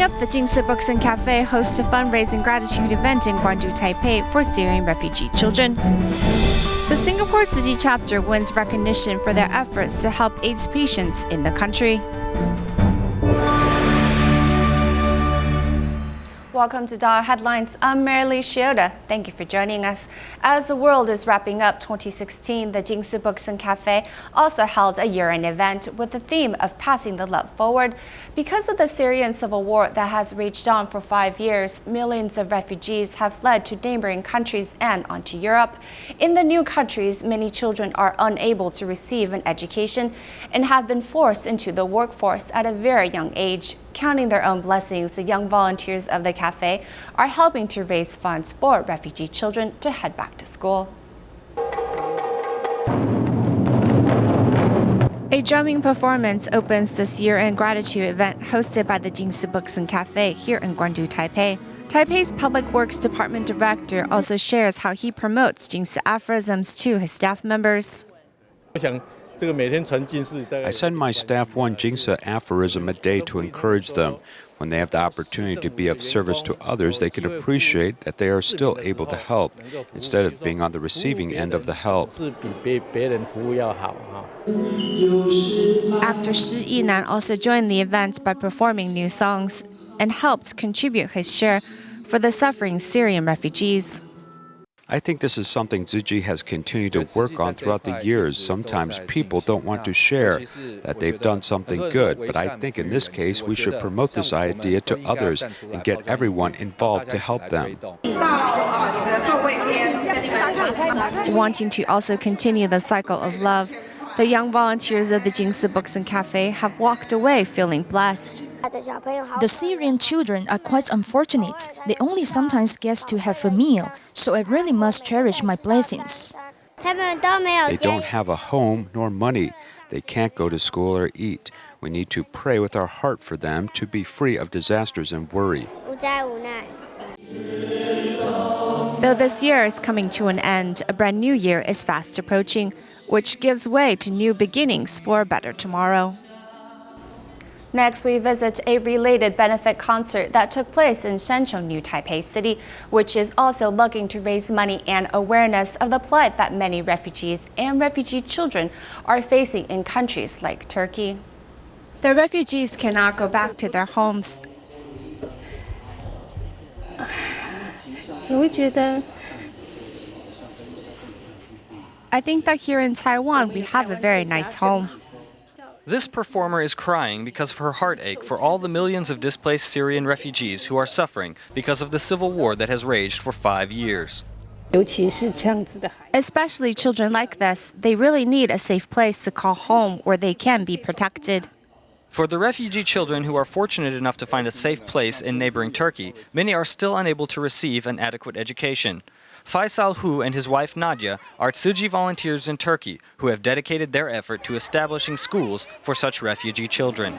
up, the Jing Books and Cafe hosts a fundraising gratitude event in Guandu, Taipei for Syrian refugee children. The Singapore Tzu Chi Chapter wins recognition for their efforts to help AIDS patients in the country. Welcome to DaAi Headlines. I'm Marilee Shioda. Thank you for joining us. As the world is wrapping up 2016, the Jing Books and Cafe also held a year-end event with the theme of passing the love forward. Because of the Syrian civil war that has raged on for 5 years, millions of refugees have fled to neighboring countries and onto Europe. In the new countries, many children are unable to receive an education and have been forced into the workforce at a very young age. Counting their own blessings, the young volunteers of the cafe are helping to raise funds for refugee children to head back to school. A drumming performance opens this year-end gratitude event hosted by the Jing Books and Cafe here in Guandu, Taipei. Taipei's Public Works Department Director also shares how he promotes Jing's aphorisms to his staff members. I send my staff one Jingsa aphorism a day to encourage them. When they have the opportunity to be of service to others, they can appreciate that they are still able to help, instead of being on the receiving end of the help. Actor Shi Yinan also joined the event by performing new songs and helped contribute his share for the suffering Syrian refugees. I think this is something Tzu Chi has continued to work on throughout the years. Sometimes people don't want to share that they've done something good, but I think in this case we should promote this idea to others and get everyone involved to help them. Wanting to also continue the cycle of love, the young volunteers of the Jing Books and Cafe have walked away feeling blessed. The Syrian children are quite unfortunate. They only sometimes get to have a meal, so I really must cherish my blessings. They don't have a home nor money. They can't go to school or eat. We need to pray with our heart for them to be free of disasters and worry. Though this year is coming to an end, a brand new year is fast approaching, which gives way to new beginnings for a better tomorrow. Next, we visit a related benefit concert that took place in central New Taipei City, which is also looking to raise money and awareness of the plight that many refugees and refugee children are facing in countries like Turkey. The refugees cannot go back to their homes. I think that here in Taiwan, we have a very nice home. This performer is crying because of her heartache for all the millions of displaced Syrian refugees who are suffering because of the civil war that has raged for 5 years. Especially children like this, they really need a safe place to call home where they can be protected. For the refugee children who are fortunate enough to find a safe place in neighboring Turkey, many are still unable to receive an adequate education. Faisal Hu and his wife Nadia are Tzu Chi volunteers in Turkey who have dedicated their effort to establishing schools for such refugee children.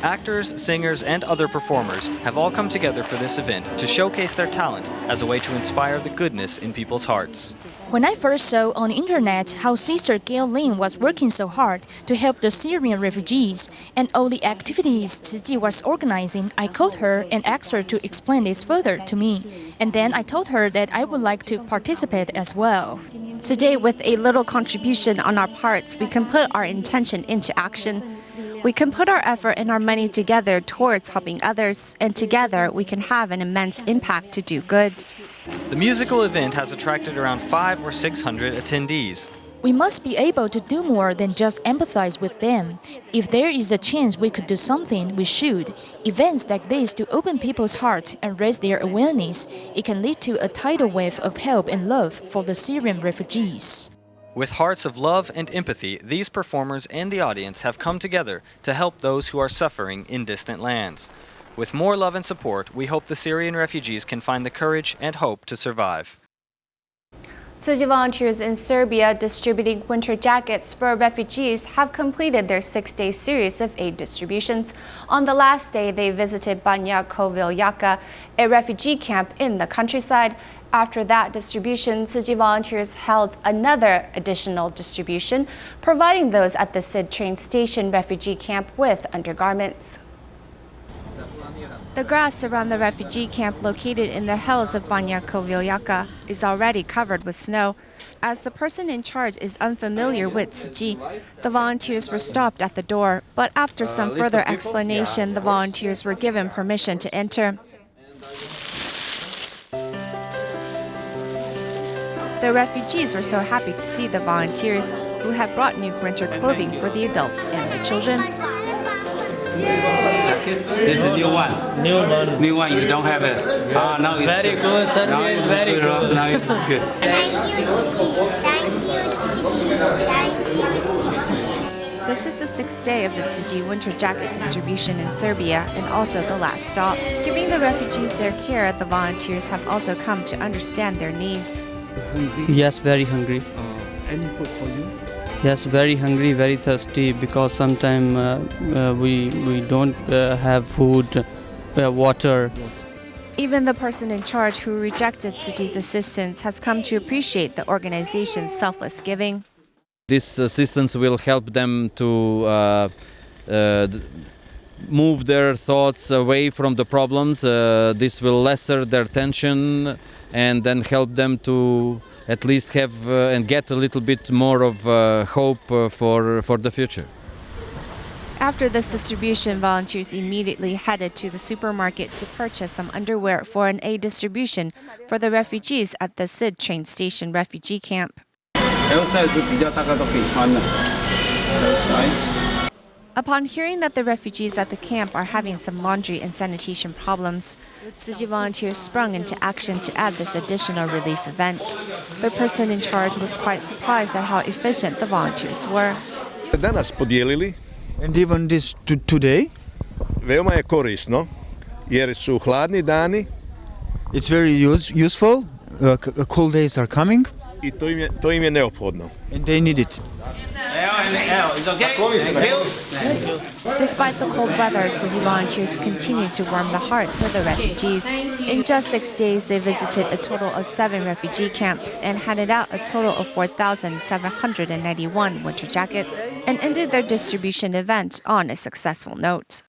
Actors, singers, and other performers have all come together for this event to showcase their talent as a way to inspire the goodness in people's hearts. When I first saw on the internet how Sister Gail Lin was working so hard to help the Syrian refugees and all the activities Tzu Chi was organizing, I called her and asked her to explain this further to me. And then I told her that I would like to participate as well. Today, with a little contribution on our parts, we can put our intention into action. We can put our effort and our money together towards helping others, and together we can have an immense impact to do good. The musical event has attracted around 500 or 600 attendees. We must be able to do more than just empathize with them. If there is a chance we could do something, we should. Events like this to open people's hearts and raise their awareness, it can lead to a tidal wave of help and love for the Syrian refugees. With hearts of love and empathy, these performers and the audience have come together to help those who are suffering in distant lands. With more love and support, we hope the Syrian refugees can find the courage and hope to survive. Tzu Chi volunteers in Serbia distributing winter jackets for refugees have completed their 6-day series of aid distributions. On the last day, they visited Banja Koviljaka, a refugee camp in the countryside. After that distribution, Tzu Chi volunteers held another additional distribution, providing those at the Sid train station refugee camp with undergarments. The grass around the refugee camp located in the hills of Banja Koviljaka is already covered with snow. As the person in charge is unfamiliar with Tzu Chi, the volunteers were stopped at the door, but after some further explanation, the volunteers were given permission to enter. The refugees were so happy to see the volunteers, who had brought new winter clothing for the adults and the children. This is the new one. New one, you don't have it. Now it's very good. Now it's very good. Now it's good. Thank you, Tzu Chi. Thank you. This is the 6th day of the Tzu Chi winter jacket distribution in Serbia and also the last stop. Giving the refugees their care, the volunteers have also come to understand their needs. Yes, very hungry. Any food for you? Yes, very hungry, very thirsty because sometimes we don't have food, water. Even the person in charge who rejected Tzu Chi's assistance has come to appreciate the organization's selfless giving. This assistance will help them to move their thoughts away from the problems. This will lessen their tension and then help them to at least have and get a little bit more of hope for the future. After this distribution, volunteers immediately headed to the supermarket to purchase some underwear for an aid distribution for the refugees at the Sid train station refugee camp. Upon hearing that the refugees at the camp are having some laundry and sanitation problems, Tzu Chi volunteers sprung into action to add this additional relief event. The person in charge was quite surprised at how efficient the volunteers were. Danas podijelili. And even this today? Veoma je korisno jer su hladni dani. It's very useful. Cold days are coming. I to im je neophodno. And they need it. Despite the cold weather, Tzu Chi volunteers continue to warm the hearts of the refugees. In just 6 days, they visited a total of 7 refugee camps and handed out a total of 4,791 winter jackets and ended their distribution event on a successful note.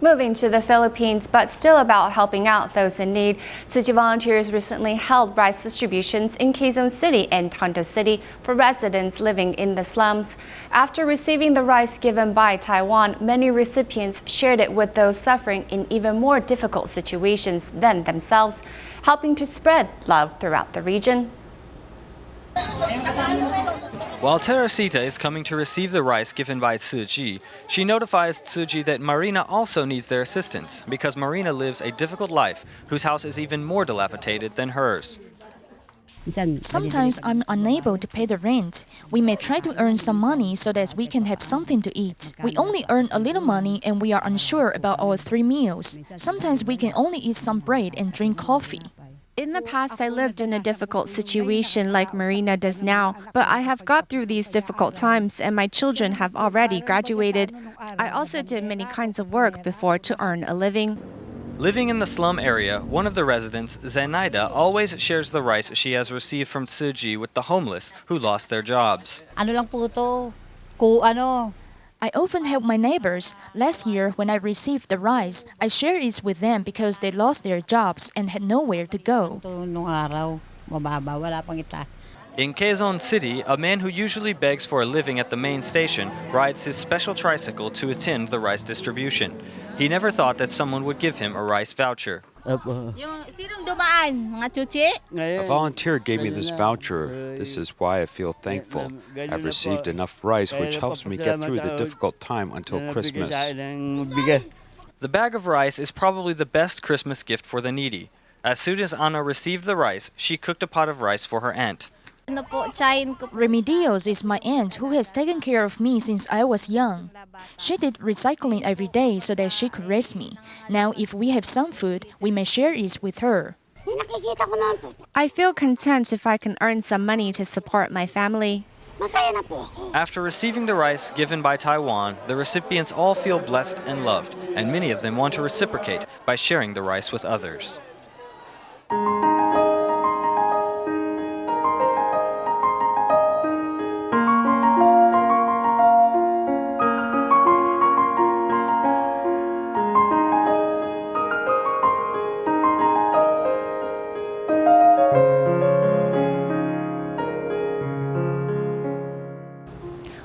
Moving to the Philippines, but still about helping out those in need, Tzu Chi volunteers recently held rice distributions in Quezon City and Tondo City for residents living in the slums. After receiving the rice given by Taiwan, many recipients shared it with those suffering in even more difficult situations than themselves, helping to spread love throughout the region. While Teresita is coming to receive the rice given by Tzu Chi, she notifies Tzu Chi that Marina also needs their assistance because Marina lives a difficult life whose house is even more dilapidated than hers. Sometimes I'm unable to pay the rent. We may try to earn some money so that we can have something to eat. We only earn a little money and we are unsure about our 3 meals. Sometimes we can only eat some bread and drink coffee. In the past, I lived in a difficult situation like Marina does now, but I have got through these difficult times and my children have already graduated. I also did many kinds of work before to earn a living. Living in the slum area, one of the residents, Zenaida, always shares the rice she has received from Tzu Chi with the homeless who lost their jobs. I often help my neighbors. Last year, when I received the rice, I shared it with them because they lost their jobs and had nowhere to go. In Quezon City, a man who usually begs for a living at the main station rides his special tricycle to attend the rice distribution. He never thought that someone would give him a rice voucher. A volunteer gave me this voucher. This is why I feel thankful. I've received enough rice which helps me get through the difficult time until Christmas. The bag of rice is probably the best Christmas gift for the needy. As soon as Anna received the rice, she cooked a pot of rice for her aunt. Remedios is my aunt who has taken care of me since I was young. She did recycling every day so that she could raise me. Now, if we have some food, we may share it with her. I feel content if I can earn some money to support my family. After receiving the rice given by Taiwan, the recipients all feel blessed and loved, and many of them want to reciprocate by sharing the rice with others.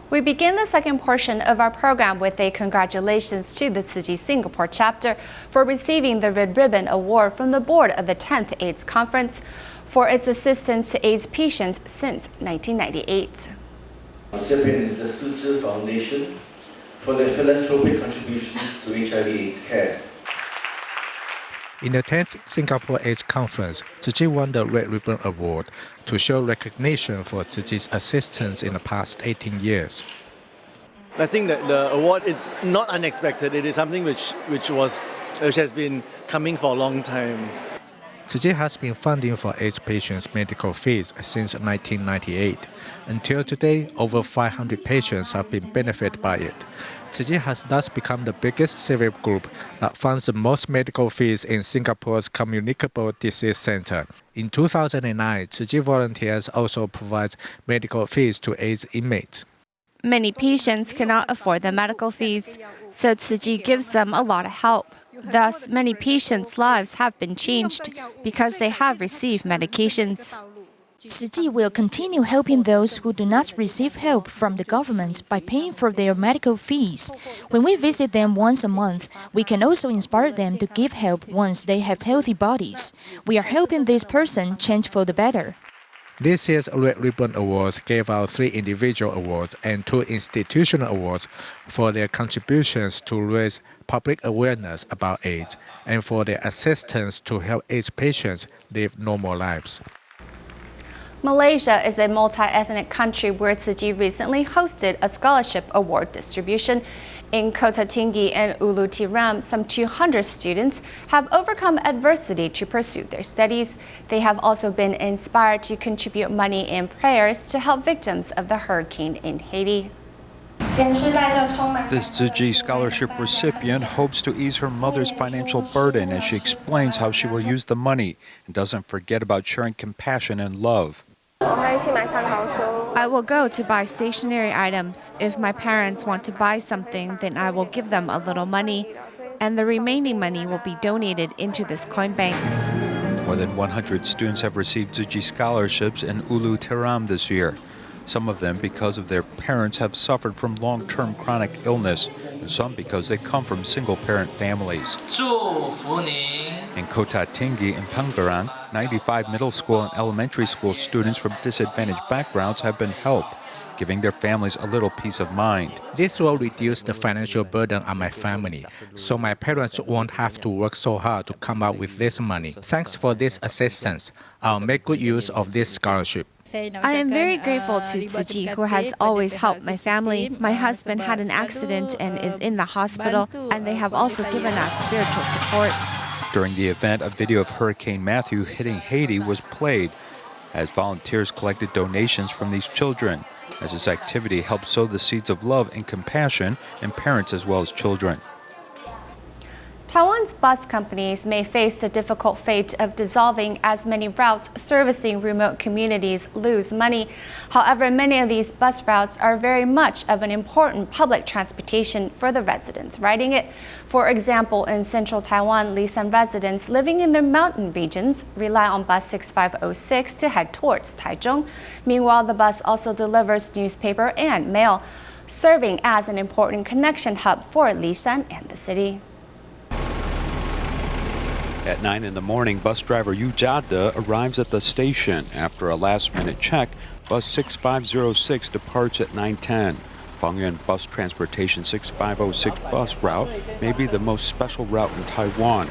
We begin the second portion of our program with a congratulations to the Tzu Chi Singapore Chapter for receiving the Red Ribbon Award from the board of the 10th AIDS Conference for its assistance to AIDS patients since 1998. Recipient is the Tzu Chi Foundation for their philanthropic contributions to HIV/AIDS care. In the 10th Singapore AIDS Conference, Tzu Chi won the Red Ribbon Award to show recognition for Tzu Chi's assistance in the past 18 years. I think that the award is not unexpected. It is something which has been coming for a long time. Tzu Chi has been funding for AIDS patients' medical fees since 1998. Until today, over 500 patients have been benefited by it. Tzu Chi has thus become the biggest civil group that funds the most medical fees in Singapore's Communicable Disease Centre. In 2009, Tzu Chi volunteers also provide medical fees to AIDS inmates. Many patients cannot afford the medical fees, so Tzu Chi gives them a lot of help. Thus, many patients' lives have been changed because they have received medications. Tzu Chi will continue helping those who do not receive help from the government by paying for their medical fees. When we visit them once a month, we can also inspire them to give help once they have healthy bodies. We are helping this person change for the better. This year's Red Ribbon Awards gave out 3 individual awards and 2 institutional awards for their contributions to raise public awareness about AIDS and for their assistance to help AIDS patients live normal lives. Malaysia is a multi-ethnic country where Tzu Chi recently hosted a scholarship award distribution. In Kota Tinggi and Ulu Tiram, some 200 students have overcome adversity to pursue their studies. They have also been inspired to contribute money and prayers to help victims of the hurricane in Haiti. This Tzu Chi scholarship recipient hopes to ease her mother's financial burden as she explains how she will use the money and doesn't forget about sharing compassion and love. I will go to buy stationery items. If my parents want to buy something, then I will give them a little money, and the remaining money will be donated into this coin bank. More than 100 students have received Tzu Chi scholarships in Ulu Tiram this year. Some of them because of their parents have suffered from long-term chronic illness, and some because they come from single-parent families. In Kota Tinggi and Pangarang, 95 middle school and elementary school students from disadvantaged backgrounds have been helped, giving their families a little peace of mind. This will reduce the financial burden on my family, so my parents won't have to work so hard to come up with this money. Thanks for this assistance. I'll make good use of this scholarship. I am very grateful to Tzu Chi, who has always helped my family. My husband had an accident and is in the hospital, and they have also given us spiritual support. During the event, a video of Hurricane Matthew hitting Haiti was played as volunteers collected donations from these children, as this activity helps sow the seeds of love and compassion in parents as well as children. Taiwan's bus companies may face the difficult fate of dissolving as many routes servicing remote communities lose money. However, many of these bus routes are very much of an important public transportation for the residents riding it. For example, in central Taiwan, Lisan residents living in their mountain regions rely on bus 6506 to head towards Taichung. Meanwhile, the bus also delivers newspaper and mail, serving as an important connection hub for Lisan and the city. At 9 in the morning, bus driver Yu Jada arrives at the station. After a last-minute check, bus 6506 departs at 9:10. Fengyuan Bus Transportation 6506 bus route may be the most special route in Taiwan,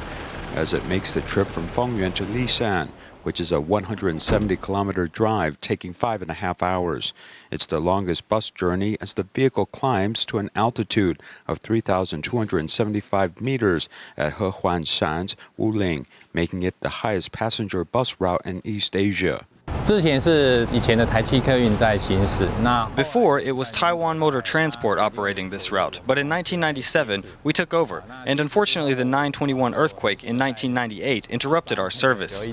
as it makes the trip from Fengyuan to Lisan, which is a 170-kilometer drive taking 5.5 hours. It's the longest bus journey as the vehicle climbs to an altitude of 3,275 meters at Hehuanshan's Wuling, making it the highest passenger bus route in East Asia. Before, it was Taiwan Motor Transport operating this route, but in 1997, we took over, and unfortunately the 9/21 earthquake in 1998 interrupted our service.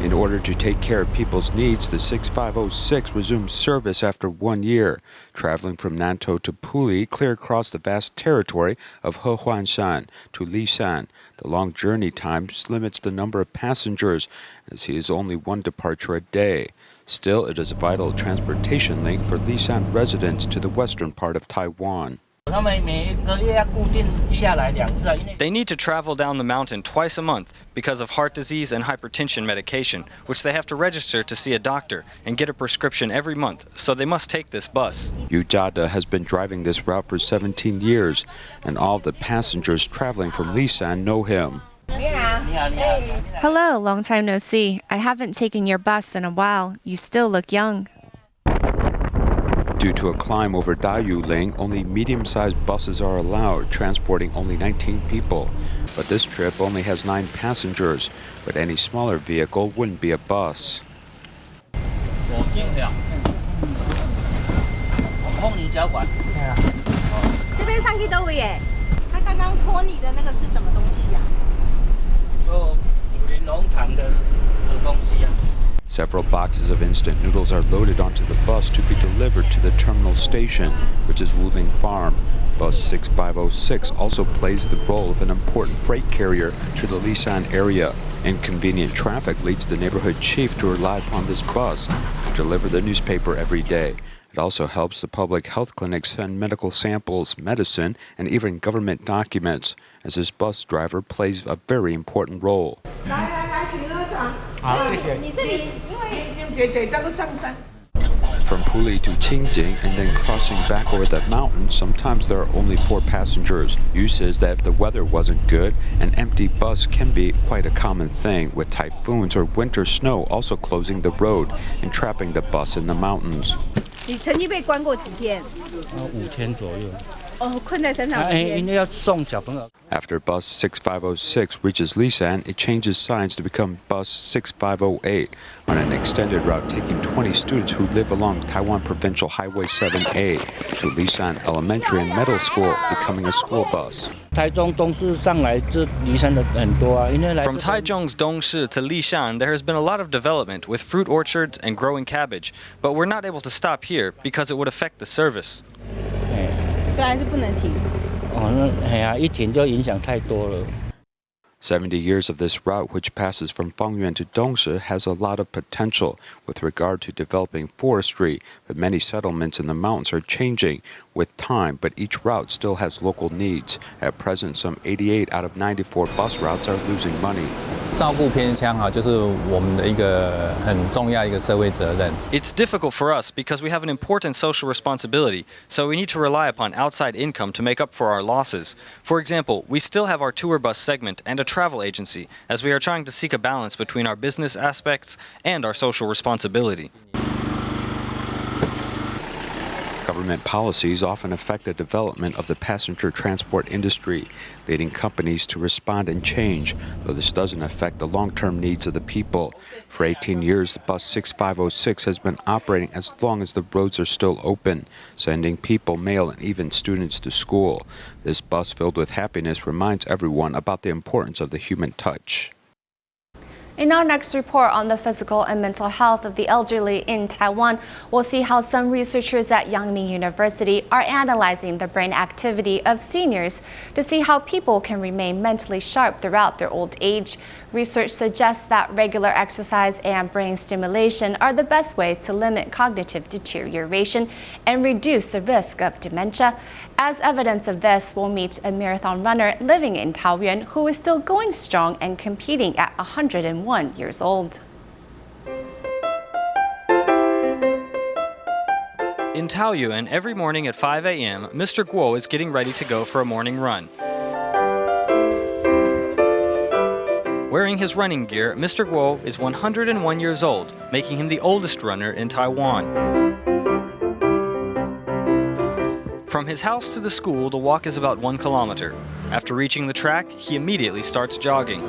In order to take care of people's needs, the 6506 resumed service after 1 year, traveling from Nantou to Puli, clear across the vast territory of Hehuanshan to Lishan. The long journey time limits the number of passengers, as he is only one departure a day. Still, it is a vital transportation link for Lishan residents to the western part of Taiwan. They need to travel down the mountain twice a month because of heart disease and hypertension medication, which they have to register to see a doctor and get a prescription every month, so they must take this bus. Yu Jada has been driving this route for 17 years, and all the passengers traveling from Lishan know him. Hello, long time no see. I haven't taken your bus in a while. You still look young. Due to a climb over Dayuling, only medium-sized buses are allowed, transporting only 19 people. But this trip only has 9 passengers, but any smaller vehicle wouldn't be a bus. Several boxes of instant noodles are loaded onto the bus to be delivered to the terminal station, which is Wuling Farm. Bus 6506 also plays the role of an important freight carrier to the Lishan area. Inconvenient traffic leads the neighborhood chief to rely upon this bus to deliver the newspaper every day. It also helps the public health clinics send medical samples, medicine, and even government documents, as this bus driver plays a very important role. From Puli to Jing and then crossing back over the mountain, sometimes there are only 4 passengers. Yu says that if the weather wasn't good, an empty bus can be quite a common thing, with typhoons or winter snow also closing the road and trapping the bus in the mountains. 你曾经被关过几天？5天左右。困在山上5天。因为要送小朋友。After bus 6506 reaches Lishan, it changes signs to become bus 6508 on an extended route taking 20 students who live along Taiwan Provincial Highway 7A to Lishan Elementary and Middle School, becoming a school bus. From Taichung's Dongshi to Lishan, there has been a lot of development with fruit orchards and growing cabbage, but we're not able to stop here because it would affect the service. 所以还是不能停。一停就影响太多了。 70 years of this route, which passes from Fangyuan to Dongshi, has a lot of potential with regard to developing forestry, but many settlements in the mountains are changing with time, but each route still has local needs. At present, some 88 out of 94 bus routes are losing money. 照顾偏乡就是我们的一个很重要一个社会责任。 It's difficult for us because we have an important social responsibility, so we need to rely upon outside income to make up for our losses. For example, we still have our tour bus segment and a travel agency, as we are trying to seek a balance between our business aspects and our social responsibility. Government policies often affect the development of the passenger transport industry, leading companies to respond and change, though this doesn't affect the long-term needs of the people. For 18 years, the bus 6506 has been operating as long as the roads are still open, sending people, mail, and even students to school. This bus filled with happiness reminds everyone about the importance of the human touch. In our next report on the physical and mental health of the elderly in Taiwan, we'll see how some researchers at Yangming University are analyzing the brain activity of seniors to see how people can remain mentally sharp throughout their old age. Research suggests that regular exercise and brain stimulation are the best ways to limit cognitive deterioration and reduce the risk of dementia. As evidence of this, we'll meet a marathon runner living in Taoyuan who is still going strong and competing at 101 years old. In Taoyuan, every morning at 5 a.m., Mr. Guo is getting ready to go for a morning run. Wearing his running gear, Mr. Guo is 101 years old, making him the oldest runner in Taiwan. From his house to the school, the walk is about 1 kilometer. After reaching the track, he immediately starts jogging.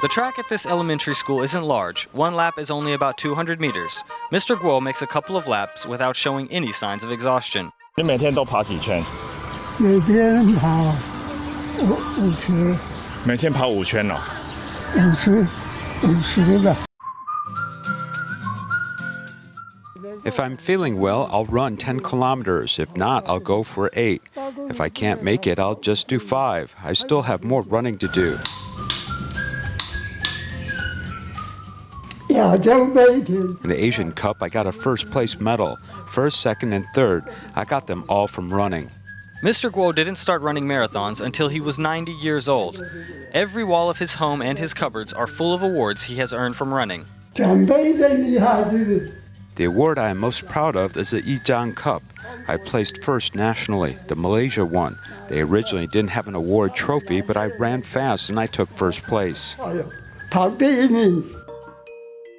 The track at this elementary school isn't large. 1 lap is only about 200 meters. Mr. Guo makes a couple of laps without showing any signs of exhaustion. 你每天都跑几圈？每天跑5圈。每天跑5圈哦。50吧。 If I'm feeling well, I'll run 10 kilometers. If not, I'll go for 8. If I can't make it, I'll just do 5. I still have more running to do. In the Asian Cup, I got a first place medal. First, second, and third. I got them all from running. Mr. Guo didn't start running marathons until he was 90 years old. Every wall of his home and his cupboards are full of awards he has earned from running. The award I am most proud of is the Yizhang Cup. I placed first nationally, the Malaysia one. They originally didn't have an award trophy, but I ran fast and I took first place.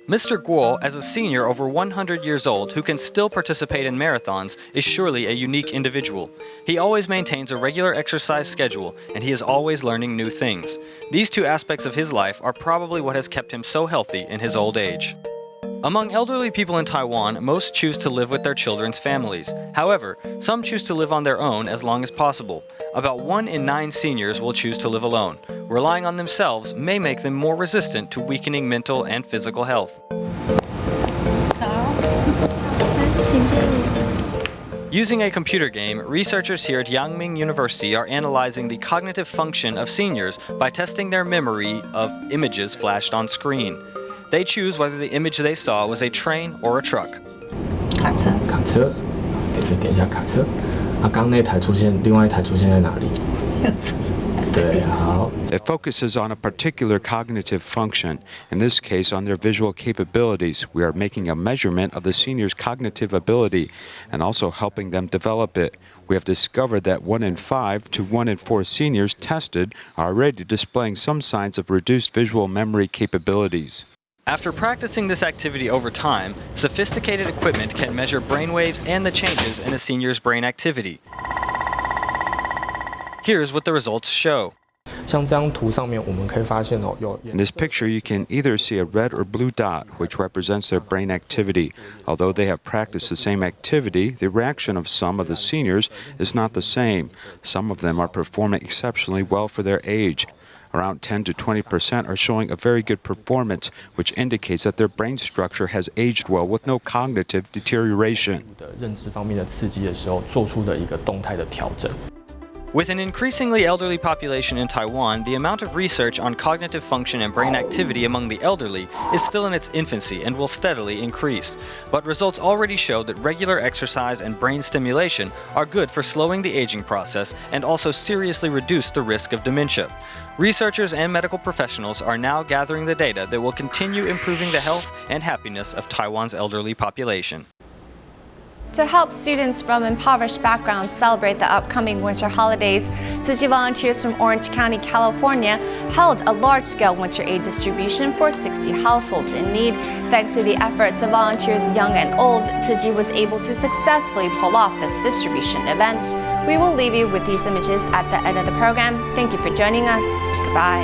Mr. Guo, as a senior over 100 years old who can still participate in marathons, is surely a unique individual. He always maintains a regular exercise schedule, and he is always learning new things. These two aspects of his life are probably what has kept him so healthy in his old age. Among elderly people in Taiwan, most choose to live with their children's families. However, some choose to live on their own as long as possible. About 1 in 9 seniors will choose to live alone. Relying on themselves may make them more resistant to weakening mental and physical health. Using a computer game, researchers here at Yangming University are analyzing the cognitive function of seniors by testing their memory of images flashed on screen. They choose whether the image they saw was a train or a truck. 卡车，点一下卡车。刚那台出现，另外一台出现在哪里？对，好。 It focuses on a particular cognitive function, in this case on their visual capabilities. We are making a measurement of the seniors' cognitive ability and also helping them develop it. We have discovered that 1 in 5 to 1 in 4 seniors tested are already displaying some signs of reduced visual memory capabilities. After practicing this activity over time, sophisticated equipment can measure brainwaves and the changes in a senior's brain activity. Here's what the results show. 像这张图上面，我们可以发现哦，有 In this picture, you can either see a red or blue dot, which represents their brain activity. Although they have practiced the same activity, the reaction of some of the seniors is not the same. Some of them are performing exceptionally well for their age. Around 10 to 20% are showing a very good performance, which indicates that their brain structure has aged well with no cognitive deterioration. 认知方面的刺激的时候，做出的一个动态的调整。 With an increasingly elderly population in Taiwan, the amount of research on cognitive function and brain activity among the elderly is still in its infancy and will steadily increase. But results already show that regular exercise and brain stimulation are good for slowing the aging process and also seriously reduce the risk of dementia. Researchers and medical professionals are now gathering the data that will continue improving the health and happiness of Taiwan's elderly population. To help students from impoverished backgrounds celebrate the upcoming winter holidays, Tzu Chi volunteers from Orange County, California, held a large-scale winter aid distribution for 60 households in need. Thanks to the efforts of volunteers young and old, Tzu Chi was able to successfully pull off this distribution event. We will leave you with these images at the end of the program. Thank you for joining us. Goodbye.